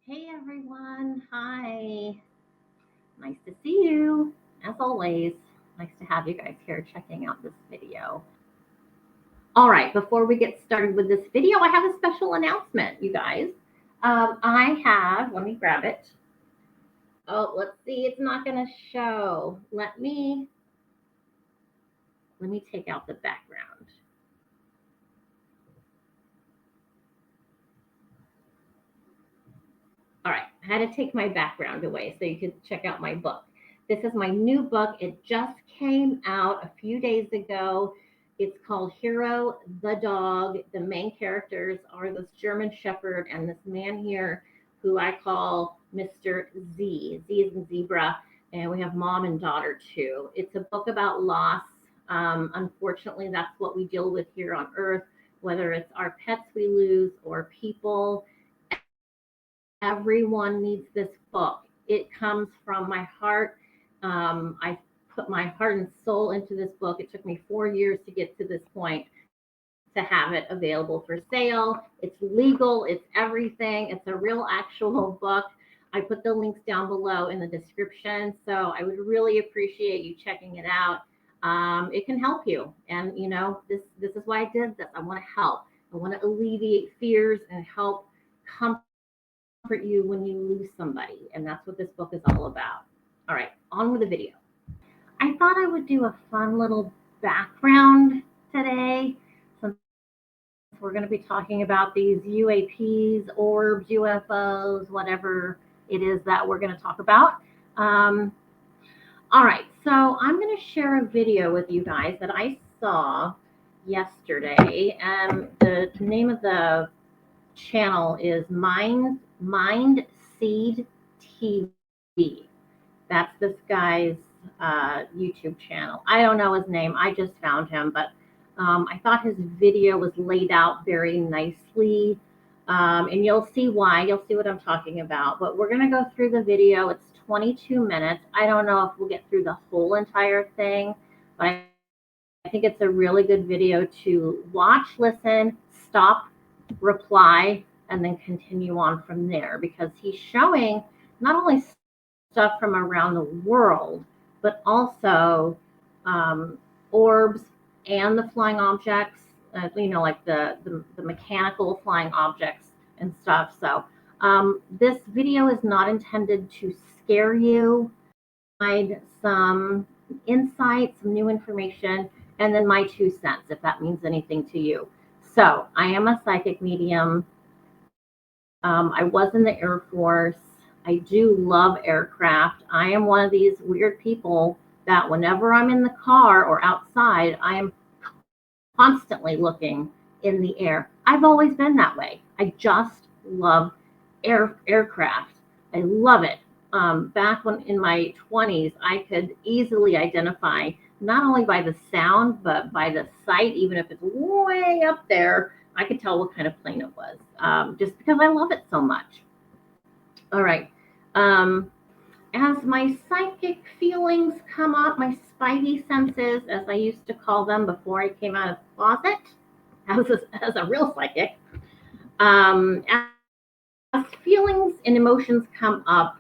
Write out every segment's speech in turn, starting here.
Hey everyone, hi. Nice to see you. As always, nice to have you guys here checking out this video. All right, before we get started with this video, I have a special announcement, you guys. Let me grab it. Oh, let's see, it's not going to show. Let me take out the background. All right, I had to take my background away so you could check out my book. This is my new book. It just came out a few days ago. It's called Hero the Dog. The main characters are this German Shepherd and this man here who I call Mr. Z. Z is in zebra. And we have mom and daughter too. It's a book about loss. Unfortunately, that's what we deal with here on Earth, whether it's our pets we lose or people. Everyone needs this book. It comes from my heart. I put my heart and soul into this book. It took me 4 years to get to this point to have it available for sale. It's legal, it's everything. It's a real actual book. I put the links down below in the description. So I would really appreciate you checking it out. It can help you. And this is why I did this. I want to help. I want to alleviate fears and help comfort you when you lose somebody. And that's what this book is all about. All right, on with the video. I thought I would do a fun little background today, since we're going to be talking about these UAPs, orbs, UFOs, whatever it is that we're going to talk about. All right, so I'm going to share a video with you guys that I saw yesterday, and the name of the channel is Mind Seed TV. That's this guy's YouTube channel. I don't know his name. I just found him, but I thought his video was laid out very nicely. And you'll see why. You'll see what I'm talking about. But we're going to go through the video. It's 22 minutes. I don't know if we'll get through the whole entire thing, but I think it's a really good video to watch, listen, stop, reply, and then continue on from there, because he's showing not only stuff from around the world, but also orbs and the flying objects, like the mechanical flying objects and stuff. So this video is not intended to scare you, provide some insight, some new information, and then my 2 cents, if that means anything to you. So I am a psychic medium. I was in the Air Force. I do love aircraft. I am one of these weird people that whenever I'm in the car or outside, I am constantly looking in the air. I've always been that way. I just love aircraft. I love it. Back when in my 20s, I could easily identify not only by the sound, but by the sight. Even if it's way up there, I could tell what kind of plane it was, just because I love it so much. All right. As my psychic feelings come up, my spidey senses, as I used to call them before I came out of the closet as a real psychic, as feelings and emotions come up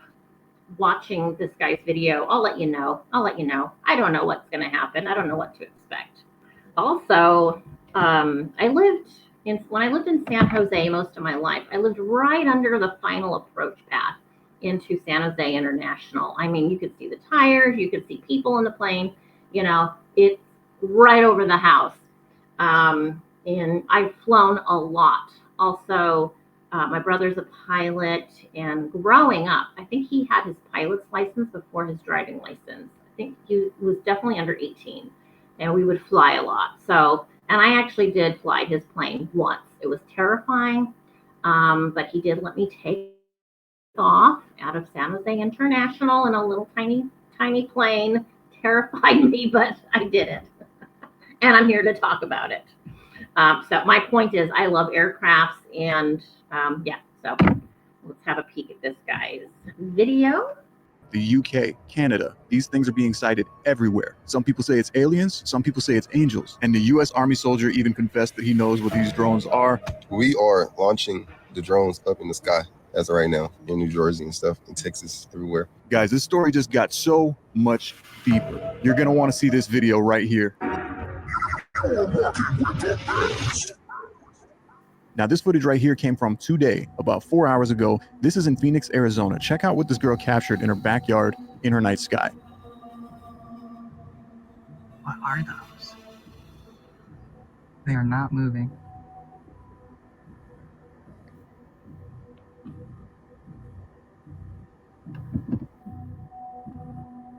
watching this guy's video, I'll let you know. I don't know what's going to happen. I don't know what to expect. Also, when I lived in San Jose most of my life, I lived right under the final approach path into San Jose International. I mean, you could see the tires, you could see people in the plane, it's right over the house. And I've flown a lot. Also, my brother's a pilot, and growing up, I think he had his pilot's license before his driving license. I think he was definitely under 18, and we would fly a lot. So, and I actually did fly his plane once. It was terrifying, but he did let me take off out of San Jose International in a little tiny plane. Terrified me, but I did it. And I'm here to talk about it. So my point is, I love aircrafts, and so let's have a peek at this guy's video. The UK, Canada, these things are being sighted everywhere. Some people say it's aliens, some people say it's angels. And the US Army soldier even confessed that he knows what these drones are. We are launching the drones up in the sky. as of right now in New Jersey and stuff, in Texas, everywhere. Guys, this story just got so much deeper. You're gonna want to see this video right here. Now, this footage right here came from today, about 4 hours ago. This is in Phoenix, Arizona. Check out what this girl captured in her backyard in her night sky. What are those? They are not moving.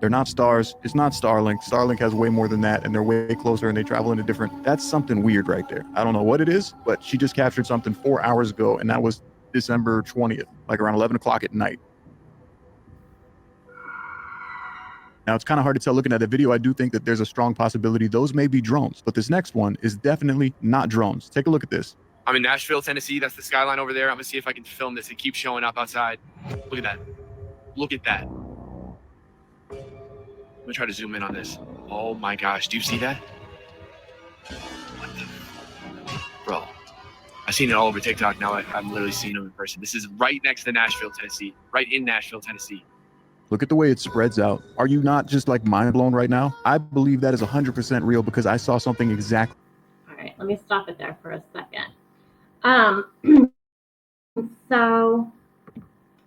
They're not stars. It's not Starlink. Starlink has way more than that, and they're way closer, and they travel in a different. That's something weird right there. I don't know what it is, but she just captured something 4 hours ago, and that was December 20th, like around 11 o'clock at night. Now, it's kind of hard to tell looking at the video. I do think that there's a strong possibility those may be drones, but this next one is definitely not drones. Take a look at this. I'm in Nashville, Tennessee. That's the skyline over there. I'm gonna see if I can film this. It keeps showing up outside. Look at that. Look at that. I'm gonna try to zoom in on this. Oh my gosh, do you see that? What the? Bro, I've seen it all over TikTok now. I'm literally seeing them in person. This is right next to Nashville, Tennessee. Right in Nashville, Tennessee. Look at the way it spreads out. Are you not just like mind blown right now? I believe that is 100% real because I saw something exactly. All right, let me stop it there for a second. So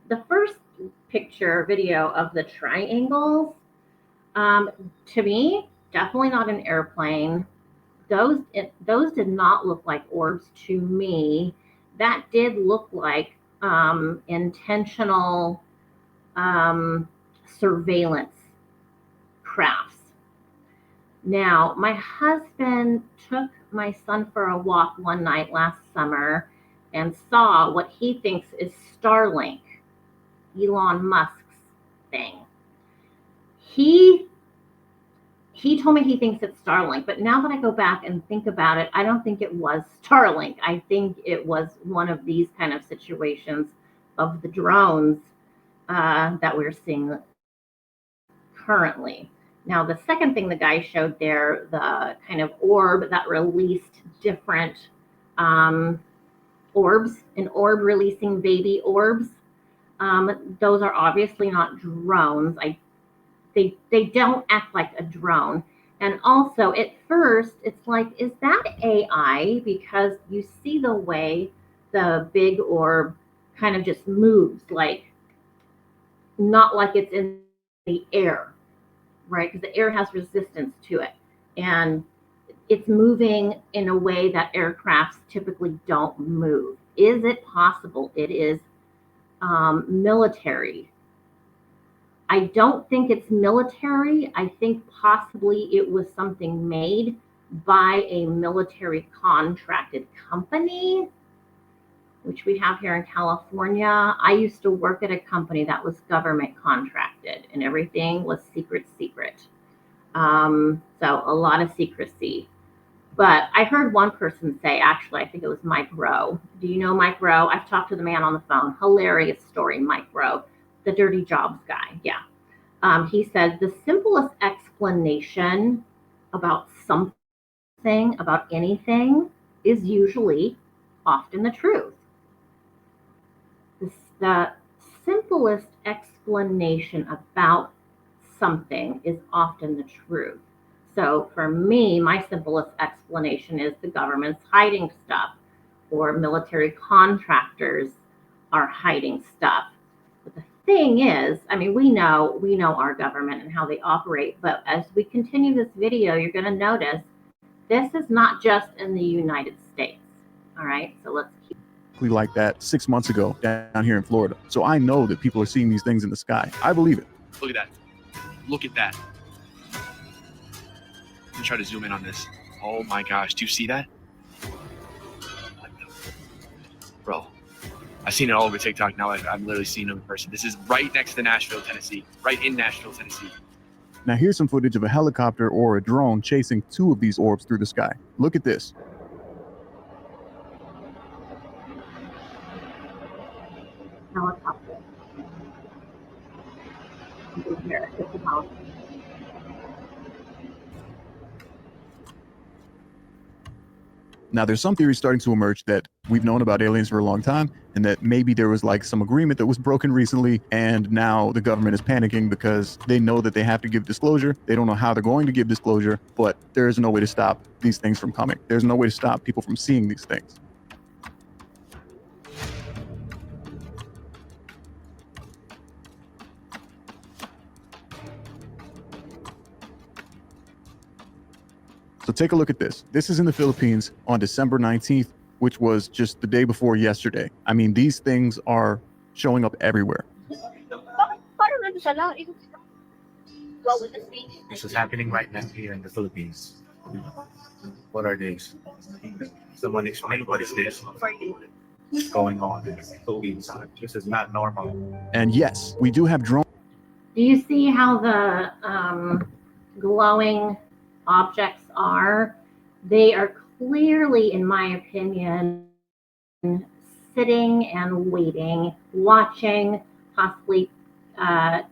the first video of the triangles, to me, definitely not an airplane. Those did not look like orbs to me. That did look like intentional surveillance crafts. Now, my husband took my son for a walk one night last summer and saw what he thinks is Starlink, Elon Musk's thing. He told me he thinks it's Starlink, but now that I go back and think about it, I don't think it was Starlink. I think it was one of these kind of situations of the drones that we're seeing currently. Now, the second thing the guy showed there, the kind of orb that released different orbs, an orb releasing baby orbs. Those are obviously not drones. They don't act like a drone. And also, at first, it's like, is that AI? Because you see the way the big orb kind of just moves, like, not like it's in the air, right? Because the air has resistance to it. And it's moving in a way that aircrafts typically don't move. Is it possible it is military? I don't think it's military. I think possibly it was something made by a military contracted company, which we have here in California. I used to work at a company that was government contracted and everything was secret. So a lot of secrecy. But I heard one person say, actually, I think it was Mike Rowe. Do you know Mike Rowe? I've talked to the man on the phone. Hilarious story, Mike Rowe, the dirty jobs guy. Yeah. He said the simplest explanation about something, about anything, is usually often the truth. The simplest explanation about something is often the truth. So for me, my simplest explanation is the government's hiding stuff, or military contractors are hiding stuff. But the thing is, I mean, we know our government and how they operate, but as we continue this video, you're going to notice this is not just in the United States. All right, so let's keep like that 6 months ago down here in Florida. So I know that people are seeing these things in the sky. I believe it. Look at that. Look at that. I'm gonna try to zoom in on this. Oh my gosh, do you see that? What the? Bro, I've seen it all over TikTok now. I'm literally seeing them in person. This is right next to Nashville, Tennessee. Right in Nashville, Tennessee. Now here's some footage of a helicopter or a drone chasing two of these orbs through the sky. Look at this. helicopter. Here, it's a house. Now, there's some theories starting to emerge that we've known about aliens for a long time, and that maybe there was like some agreement that was broken recently, and now the government is panicking because they know that they have to give disclosure. They don't know how they're going to give disclosure, but there is no way to stop these things from coming. There's no way to stop people from seeing these things. So take a look at this. This is in the Philippines on December 19th, which was just the day before yesterday. I mean, these things are showing up everywhere. This is happening right now here in the Philippines. What are these? Someone explain what is this going on in the Philippines. This is not normal. And yes, we do have drones. Do you see how the glowing objects are? They are clearly, in my opinion, sitting and waiting, watching, possibly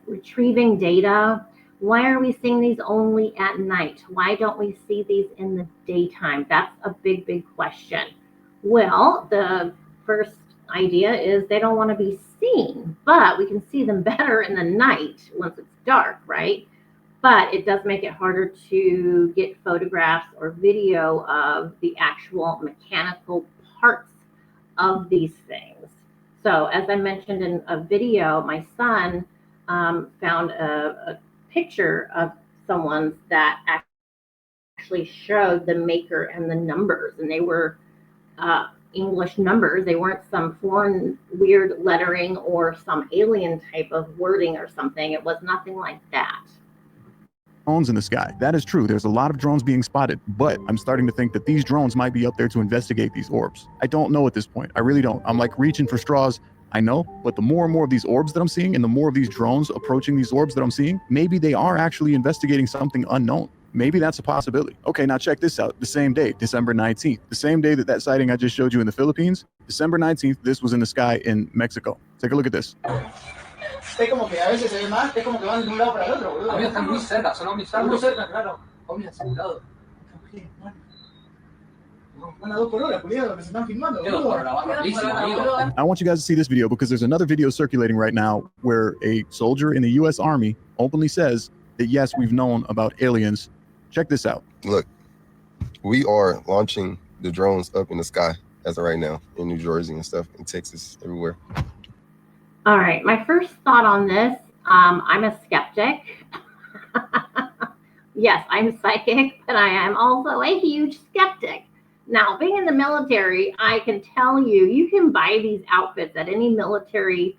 retrieving data. Why are we seeing these only at night? Why don't we see these in the daytime? That's a big, big question. Well, the first idea is they don't want to be seen, but we can see them better in the night once it's dark, right? But it does make it harder to get photographs or video of the actual mechanical parts of these things. So as I mentioned in a video, my son found a picture of someone that actually showed the maker and the numbers, and they were English numbers. They weren't some foreign weird lettering or some alien type of wording or something. It was nothing like that. Drones in the sky. That is true. There's a lot of drones being spotted, but I'm starting to think that these drones might be up there to investigate these orbs. I don't know at this point. I really don't. I'm like reaching for straws. I know, but the more and more of these orbs that I'm seeing and the more of these drones approaching these orbs that I'm seeing, maybe they are actually investigating something unknown. Maybe that's a possibility. Okay, now check this out. The same day, December 19th, the same day that sighting I just showed you in the Philippines, December 19th, this was in the sky in Mexico. Take a look at this. Es como que a veces se ve más, es como que van de un lado para el otro, boludo. A mí están muy cerca, son están muy cerca, claro. Oh, mira, asegurado. Van a 2 por hora, cuidado, que se están filmando, boludo. I want you guys to see this video because there's another video circulating right now where a soldier in the U.S. Army openly says that, yes, we've known about aliens. Check this out. Look, we are launching the drones up in the sky as of right now in New Jersey and stuff, in Texas, everywhere. All right, my first thought on this, I'm a skeptic. Yes, I'm psychic, but I am also a huge skeptic. Now, being in the military, I can tell you, you can buy these outfits at any military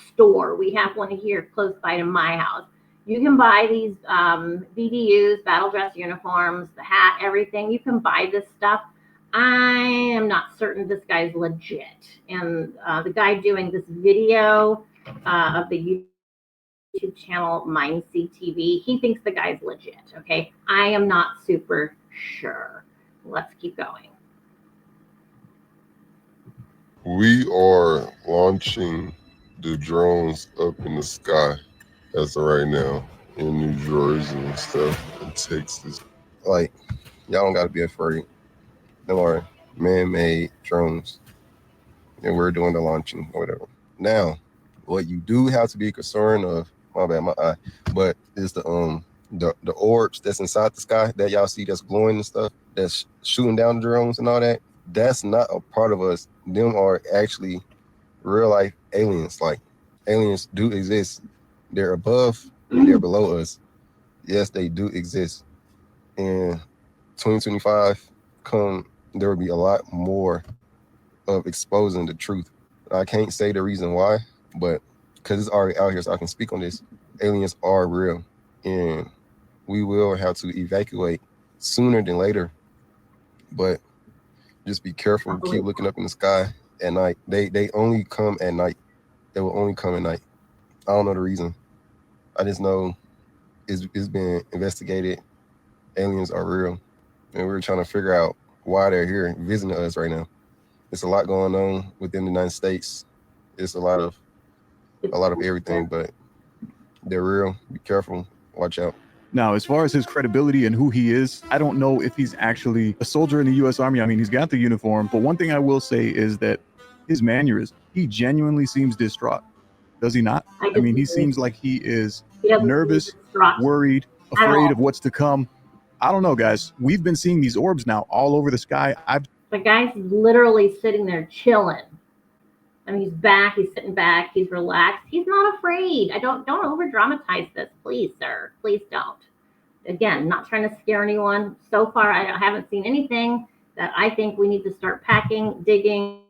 store. We have one here close by to my house. You can buy these BDUs, battle dress uniforms, the hat, everything. You can buy this stuff. I am not certain this guy's legit. And the guy doing this video of the YouTube channel Mindseed TV, he thinks the guy's legit, okay? I am not super sure. Let's keep going. We are launching the drones up in the sky as of right now in New Jersey and stuff, in Texas. Like, y'all don't gotta be afraid. There are man-made drones, and we're doing the launching or whatever. Now, what you do have to be concerned of, my bad, my eye, but is the orbs that's inside the sky that y'all see that's glowing and stuff, that's shooting down the drones and all that. That's not a part of us. Them are actually real life aliens. Like, aliens do exist. They're above and they're below us. Yes, they do exist. In 2025, there will be a lot more of exposing the truth. I can't say the reason why, but because it's already out here, so I can speak on this. Aliens are real, and we will have to evacuate sooner than later. But just be careful. Keep looking up in the sky at night. They only come at night. They will only come at night. I don't know the reason. I just know it's been investigated. Aliens are real, and we're trying to figure out why they're here visiting us right now. It's a lot going on within the United States. It's a lot of everything, but they're real. Be careful. Watch out. Now, as far as his credibility and who he is, I don't know if he's actually a soldier in the U.S. Army. I mean, he's got the uniform, but one thing I will say is that his mannerism, he genuinely seems distraught. Does he not? I mean, he seems like he is nervous, worried, afraid of what's to come. I don't know, guys. We've been seeing these orbs now all over the sky. The guy's literally sitting there chilling. I mean, he's sitting back, he's relaxed. He's not afraid. Don't over dramatize this, please, sir. Please don't. Again, not trying to scare anyone. So far, I haven't seen anything that I think we need to start packing, digging,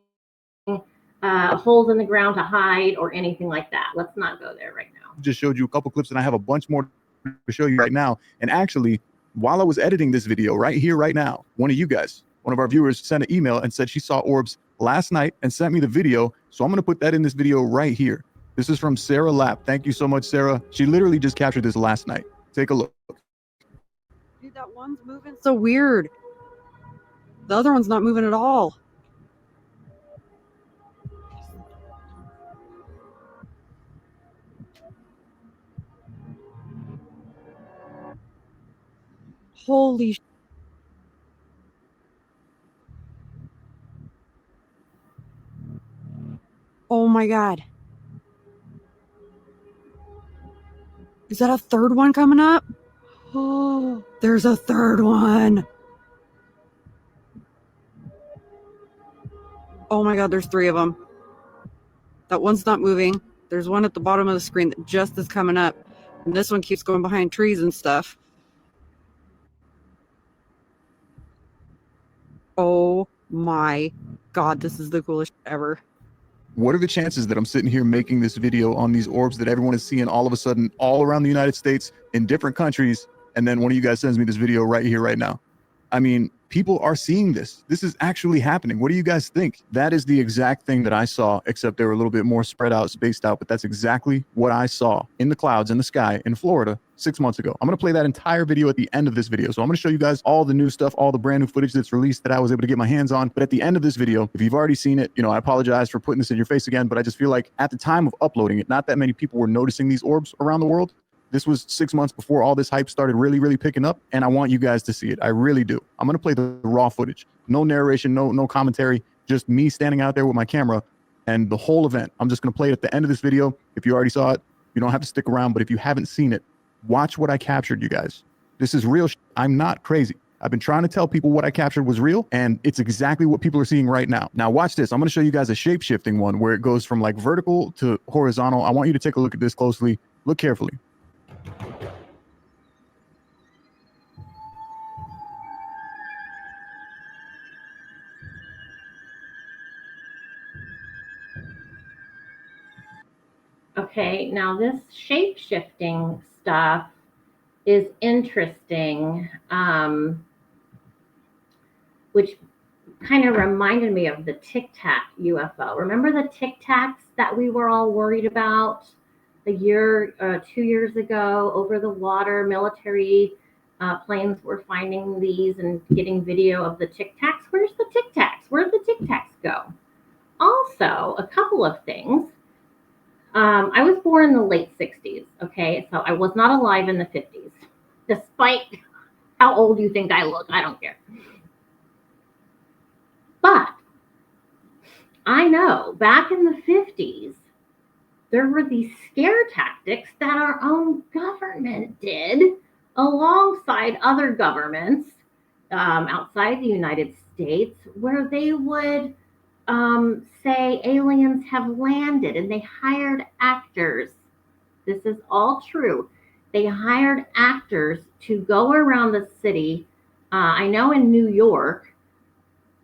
holes in the ground to hide or anything like that. Let's not go there right now. Just showed you a couple clips and I have a bunch more to show you right now. And actually, while I was editing this video right here, right now, one of you guys, one of our viewers sent an email and said she saw orbs last night and sent me the video. So I'm going to put that in this video right here. This is from Sarah Lapp. Thank you so much, Sarah. She literally just captured this last night. Take a look. Dude, that one's moving so weird. The other one's not moving at all. Holy sh**. Oh my God. Is that a third one coming up? Oh, there's a third one. Oh my God, there's 3 of them. That one's not moving. There's one at the bottom of the screen that just is coming up. And this one keeps going behind trees and stuff. Oh my God, this is the coolest shit ever. What are the chances that I'm sitting here making this video on these orbs that everyone is seeing all of a sudden all around the United States in different countries, and then one of you guys sends me this video right here, right now? I mean, people are seeing this. This is actually happening. What do you guys think? That is the exact thing that I saw, except they were a little bit more spread out, spaced out, but that's exactly what I saw in the clouds, in the sky, in Florida 6 months ago. I'm going to play that entire video at the end of this video. So I'm going to show you guys all the new stuff, all the brand new footage that's released that I was able to get my hands on. But at the end of this video, if you've already seen it, I apologize for putting this in your face again, but I just feel like at the time of uploading it, not that many people were noticing these orbs around the world. This was 6 months before all this hype started really, really picking up, and I want you guys to see it. I really do. I'm going to play the raw footage. No narration, no commentary, just me standing out there with my camera and the whole event. I'm just going to play it at the end of this video. If you already saw it, you don't have to stick around, but if you haven't seen it, watch what I captured, you guys. This is real. I'm not crazy. I've been trying to tell people what I captured was real, and it's exactly what people are seeing right now. Now watch this. I'm going to show you guys a shape-shifting one where it goes from like vertical to horizontal. I want you to take a look at this closely. Look carefully. Okay, now this shape-shifting stuff is interesting, which kind of reminded me of the Tic Tac UFO. Remember the Tic Tacs that we were all worried about a year, 2 years ago over the water? Military planes were finding these and getting video of the Tic Tacs. Where's the Tic Tacs? Where'd the Tic Tacs go? Also, a couple of things. I was born in the late 60s, okay? So I was not alive in the 50s, despite how old you think I look. I don't care. But I know back in the 50s, there were these scare tactics that our own government did alongside other governments outside the United States, where they would say aliens have landed, and they hired actors. This is all true. They hired actors to go around the city, I know in New York,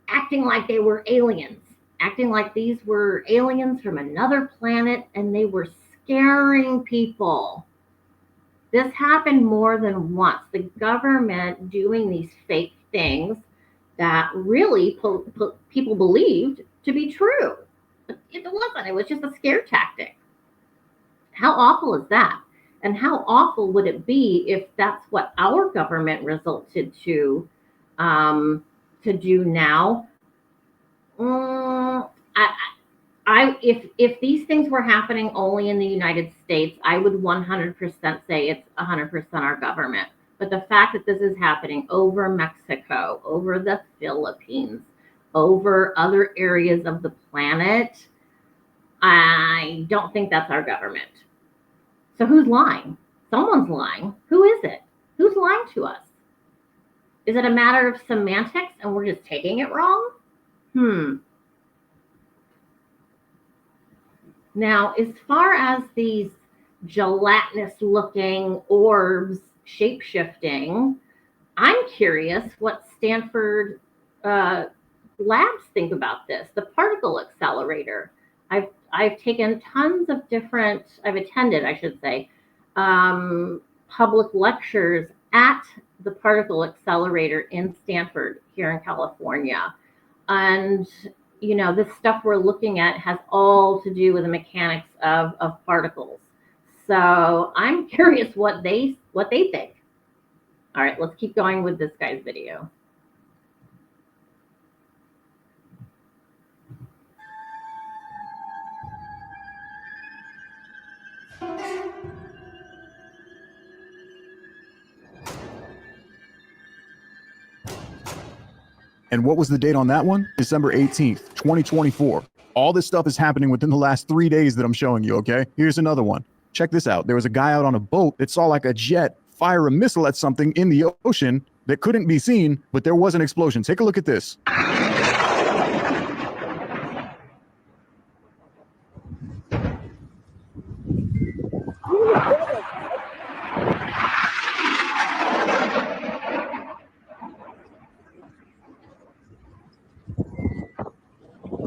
acting like they were aliens, acting like these were aliens from another planet, and they were scaring people. This happened more than once. The government doing these fake things that really people believed to be true. But it wasn't. It was just a scare tactic. How awful is that? And how awful would it be if that's what our government resulted to do now? if these things were happening only in the United States, I would 100% say it's 100% our government. But the fact that this is happening over Mexico, over the Philippines, over other areas of the planet, I don't think that's our government. So who's lying? Someone's lying. Who is it? Who's lying to us? Is it a matter of semantics and we're just taking it wrong? Now, as far as these gelatinous looking orbs shape-shifting, I'm curious what Stanford labs think about this, the particle accelerator. I've taken tons of different, I've attended, I should say, public lectures at the particle accelerator in Stanford here in California. And, you know, this stuff we're looking at has all to do with the mechanics of particles. So I'm curious what they think. All right, let's keep going with this guy's video. And what was the date on that one? December 18th, 2024. All this stuff is happening within the last 3 days that I'm showing you, okay? Here's another one. Check this out. There was a guy out on a boat that saw like a jet fire a missile at something in the ocean that couldn't be seen, but there was an explosion. Take a look at this.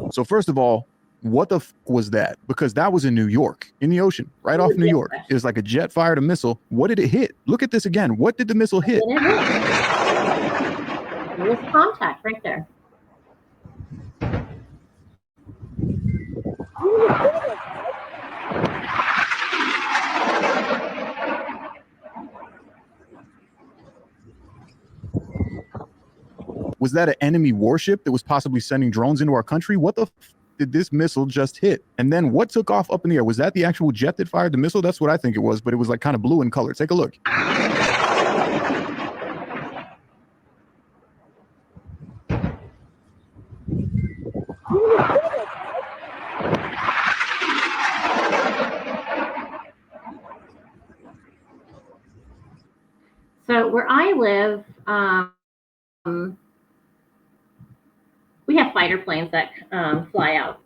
So first of all, what the was that? Because that was in New York, in the ocean, right off New York. It was like a jet fired a missile. What did it hit? Look at this again. What did the missile hit? It was contact right there. Was that an enemy warship that was possibly sending drones into our country? What the did this missile just hit? And then what took off up in the air? Was that the actual jet that fired the missile? That's what I think it was, but it was like kind of blue in color. Take a look. So where I live, we have fighter planes that fly out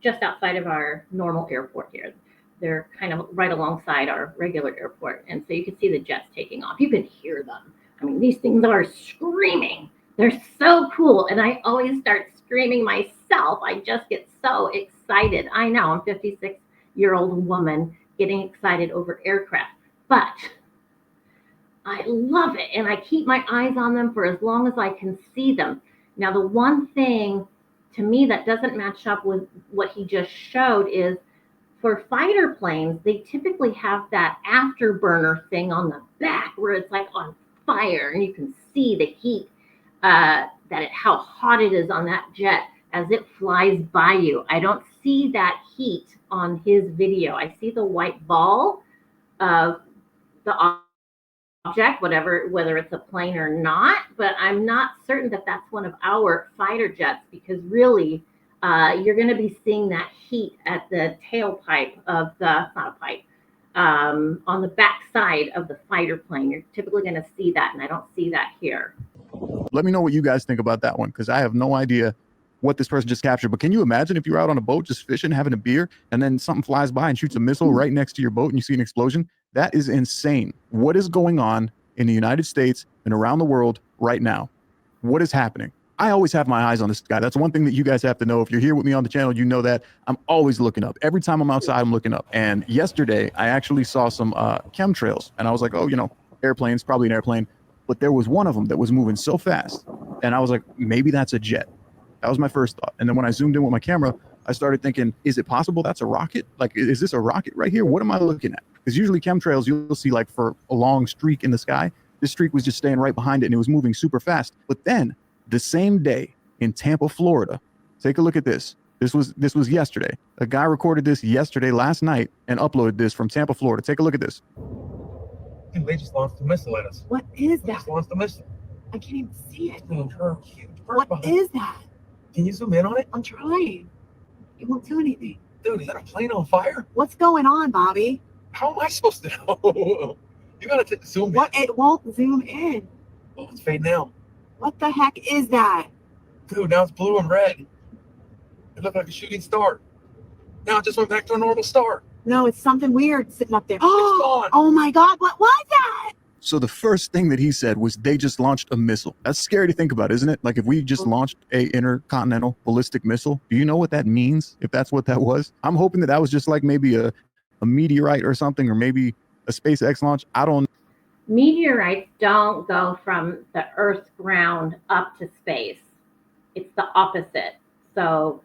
just outside of our normal airport here. They're kind of right alongside our regular airport. And so you can see the jets taking off. You can hear them. I mean, these things are screaming. They're so cool. And I always start screaming myself. I just get so excited. I know I'm a 56-year-old woman getting excited over aircraft, but I love it. And I keep my eyes on them for as long as I can see them. Now, the one thing to me that doesn't match up with what he just showed is for fighter planes, they typically have that afterburner thing on the back where it's like on fire and you can see the heat, how hot it is on that jet as it flies by you. I don't see that heat on his video. I see the white ball of the object, whether it's a plane or not, but I'm not certain that that's one of our fighter jets because really you're going to be seeing that heat at the tailpipe of on the back side of the fighter plane. You're typically going to see that, and I don't see that here. Let me know what you guys think about that one because I have no idea what this person just captured. But can you imagine if you're out on a boat just fishing, having a beer, and then something flies by and shoots a missile right next to your boat and you see an explosion? That is insane. What is going on in the United States and around the world right now? What is happening? I always have my eyes on this guy. That's one thing that you guys have to know. If you're here with me on the channel, you know that I'm always looking up. Every time I'm outside, I'm looking up. And yesterday, I actually saw some chemtrails. And I was like, oh, you know, airplanes, probably an airplane. But there was one of them that was moving so fast. And I was like, maybe that's a jet. That was my first thought. And then when I zoomed in with my camera, I started thinking, is it possible that's a rocket? Like, is this a rocket right here? What am I looking at? Because usually chemtrails, you'll see like for a long streak in the sky. This streak was just staying right behind it and it was moving super fast. But then the same day in Tampa, Florida, take a look at this. This was yesterday. A guy recorded this yesterday, last night, and uploaded this from Tampa, Florida. Take a look at this. Dude, they just launched a missile at us. What is They that? just launched a missile. I can't even see it. Huge What is that? Can you zoom in on it? I'm trying. It won't do anything. Dude, is that a plane on fire? What's going on, Bobby? How am I supposed to know? You gotta zoom What? in. It won't zoom in. Oh, it's fading out. What the heck is that? Dude, now it's blue and red. It looked like a shooting star. Now it just went back to a normal star. No, it's something weird sitting up there. gone. Oh my God! What was that? So the first thing that he said was they just launched a missile. That's scary to think about, isn't it? Like if we just launched a intercontinental ballistic missile, do you know what that means? If that's what that was, I'm hoping that was just like maybe a meteorite or something, or maybe a SpaceX launch. I don't. Meteorites don't go from the Earth's ground up to space. It's the opposite. So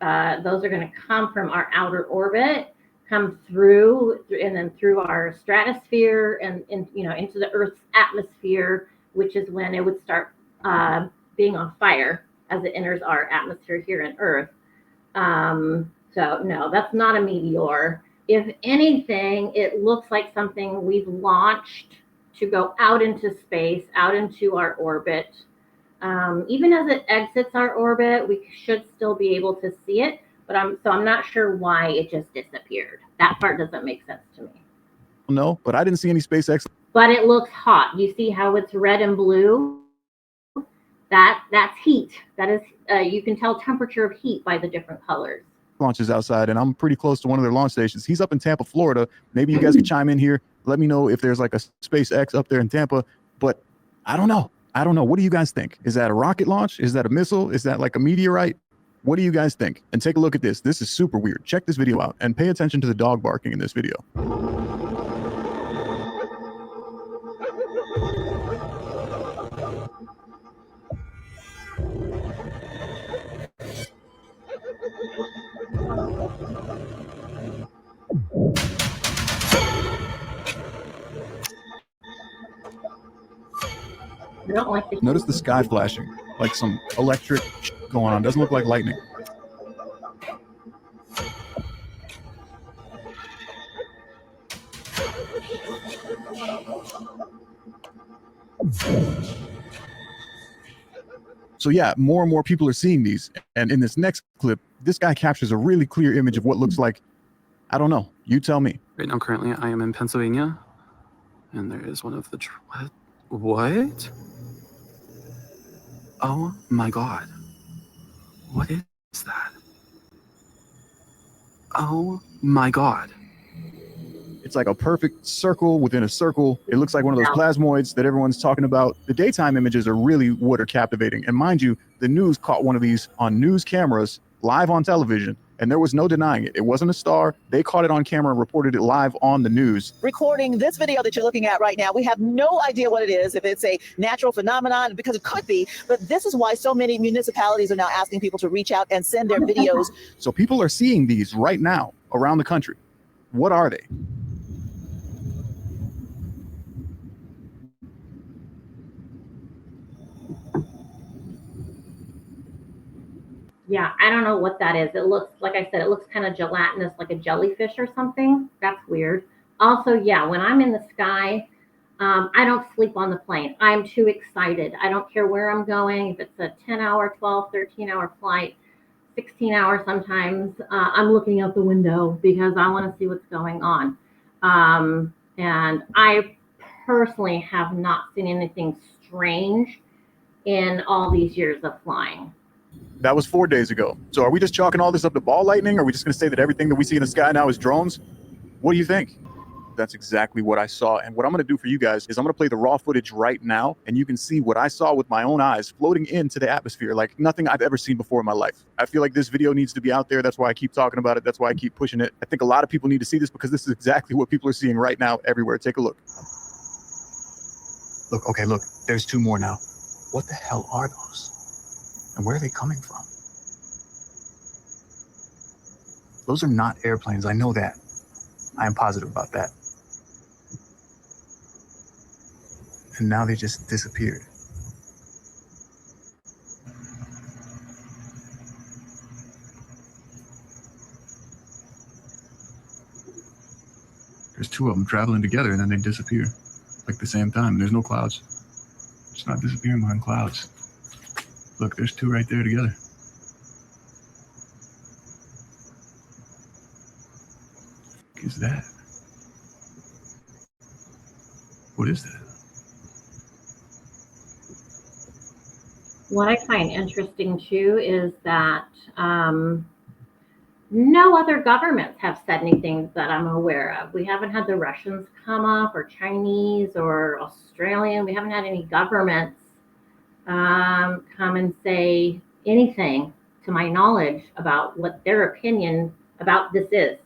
those are going to come from our outer orbit, come through, and then through our stratosphere and into the Earth's atmosphere, which is when it would start being on fire as it enters our atmosphere here on Earth. So no, that's not a meteor. If anything, it looks like something we've launched to go out into space, out into our orbit. Even as it exits our orbit, we should still be able to see it, but I'm not sure why it just disappeared. That part doesn't make sense to me. No, but I didn't see any SpaceX. But it looks hot. You see how it's red and blue? That's heat. That is, you can tell temperature of heat by the different colors. Launches outside, and I'm pretty close to one of their launch stations. He's up in Tampa, Florida. Maybe you guys could chime in here. Let me know if there's like a SpaceX up there in Tampa, but I don't know. What do you guys think? Is that a rocket launch? Is that a missile? Is that like a meteorite? What do you guys think? And take a look at this. This is super weird. Check this video out and pay attention to the dog barking in this video. I don't like the Notice the sky flashing, like some electric going on. Doesn't look like lightning. So yeah, more and more people are seeing these. And in this next clip, this guy captures a really clear image of what looks like, I don't know. You tell me. Right now, currently, I am in Pennsylvania, and there is one of the... What? Oh my God. What is that? Oh my God. It's like a perfect circle within a circle. It looks like one of those plasmoids that everyone's talking about. The daytime images are really what are captivating. And mind you, the news caught one of these on news cameras live on television, and there was no denying it. It wasn't a star. They caught it on camera and reported it live on the news. Recording this video that you're looking at right now, we have no idea what it is, if it's a natural phenomenon, because it could be, but this is why so many municipalities are now asking people to reach out and send their videos. So people are seeing these right now around the country. What are they? Yeah, I don't know what that is. It looks, like I said, it looks kind of gelatinous, like a jellyfish or something. That's weird. Also, yeah, when I'm in the sky, I don't sleep on the plane. I'm too excited. I don't care where I'm going. If it's a 10-hour, 12, 13-hour flight, 16-hour sometimes, I'm looking out the window because I want to see what's going on. And I personally have not seen anything strange in all these years of flying. That was 4 days ago. So are we just chalking all this up to ball lightning? Or are we just going to say that everything that we see in the sky now is drones? What do you think? That's exactly what I saw. And what I'm going to do for you guys is I'm going to play the raw footage right now, and you can see what I saw with my own eyes floating into the atmosphere like nothing I've ever seen before in my life. I feel like this video needs to be out there. That's why I keep talking about it. That's why I keep pushing it. I think a lot of people need to see this because this is exactly what people are seeing right now everywhere. Take a look. Look, okay, look, there's two more now. What the hell are those? And where are they coming from? Those are not airplanes. I know that. I am positive about that. And now they just disappeared. There's two of them traveling together and then they disappear like the same time. There's no clouds. It's not disappearing behind clouds. Look, there's two right there together. What is that? What is that? What I find interesting too is that no other governments have said anything that I'm aware of. We haven't had the Russians come up, or Chinese, or Australian. We haven't had any governments come and say anything, to my knowledge, about what their opinion about this is.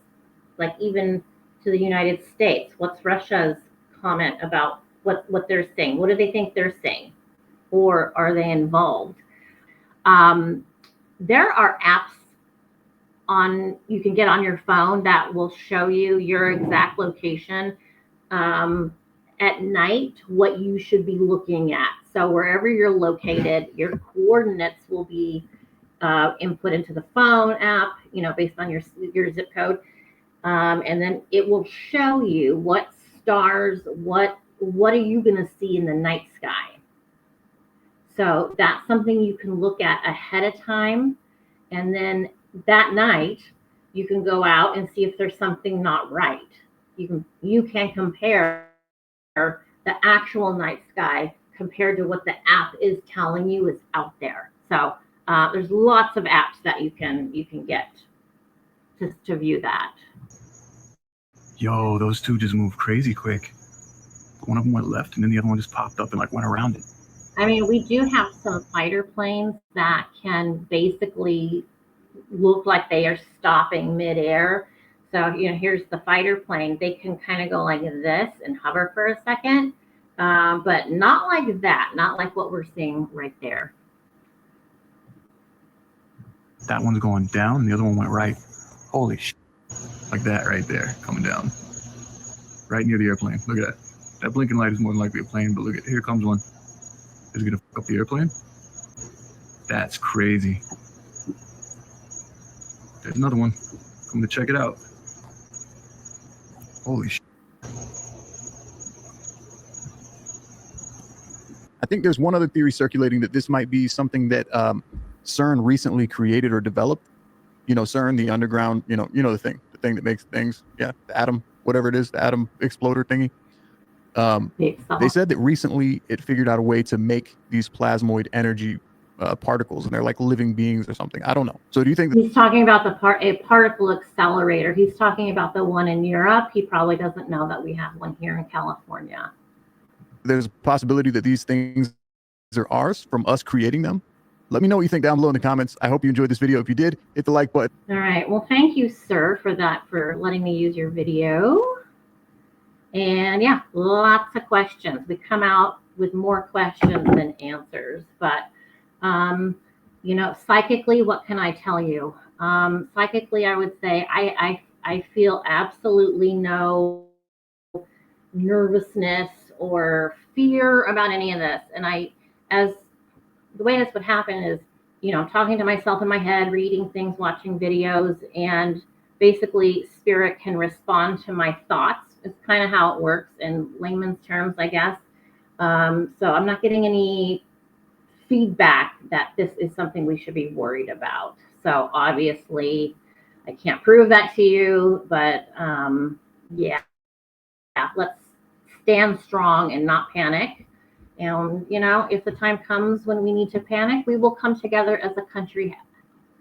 Like, even to the United States, what's Russia's comment about what they're saying? What do they think they're saying? Or are they involved? There are apps you can get on your phone that will show you your exact location at night, what you should be looking at. So wherever you're located, your coordinates will be input into the phone app, based on your zip code. And then it will show you what stars, what are you going to see in the night sky. So that's something you can look at ahead of time. And then that night, you can go out and see if there's something not right. You can compare the actual night sky compared to what the app is telling you is out there. So there's lots of apps that you can get to view that. Yo, those two just moved crazy quick. One of them went left and then the other one just popped up and like went around it. I mean, we do have some fighter planes that can basically look like they are stopping midair. So, here's the fighter plane. They can kind of go like this and hover for a second, but not like that, not like what we're seeing right there. That one's going down, the other one went right. Holy shit. Like that right there, coming down. Right near the airplane. Look at that. That blinking light is more than likely a plane, but look at, here comes one. Is it gonna fuck up the airplane? That's crazy. There's another one. I'm gonna check it out. Holy shit. I think there's one other theory circulating that this might be something that CERN recently created or developed. CERN, the underground, the thing that makes things, the atom, whatever it is, the atom exploder thingy. They said that recently it figured out a way to make these plasmoid energy particles, and they're like living beings or something. I don't know. So do you think he's talking about a particle accelerator? He's talking about the one in Europe. He probably doesn't know that we have one here in California. There's a possibility that these things are ours from us creating them? Let me know what you think down below in the comments. I hope you enjoyed this video. If you did, hit the like button. All right. Well, thank you, sir, for letting me use your video. And yeah, lots of questions. We come out with more questions than answers. But, psychically, what can I tell you? Psychically, I would say I feel absolutely no nervousness or fear about any of this. And the way this would happen is, talking to myself in my head, reading things, watching videos, and basically spirit can respond to my thoughts. It's kind of how it works in layman's terms, I guess. So I'm not getting any feedback that this is something we should be worried about. So obviously I can't prove that to you, but let's stand strong and not panic. And, if the time comes when we need to panic, we will come together as a country,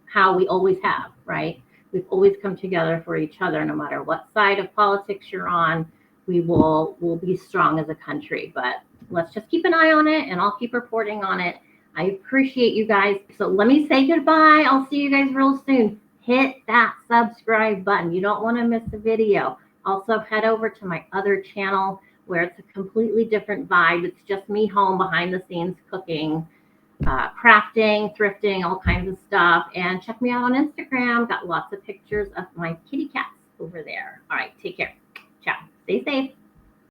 how we always have, right? We've always come together for each other, no matter what side of politics you're on. We'll be strong as a country, but let's just keep an eye on it, and I'll keep reporting on it. I appreciate you guys. So let me say goodbye. I'll see you guys real soon. Hit that subscribe button. You don't want to miss a video. Also, head over to my other channel where it's a completely different vibe. It's just me home behind the scenes cooking, crafting, thrifting, all kinds of stuff. And check me out on Instagram. Got lots of pictures of my kitty cats over there. All right, take care. Ciao. Stay safe.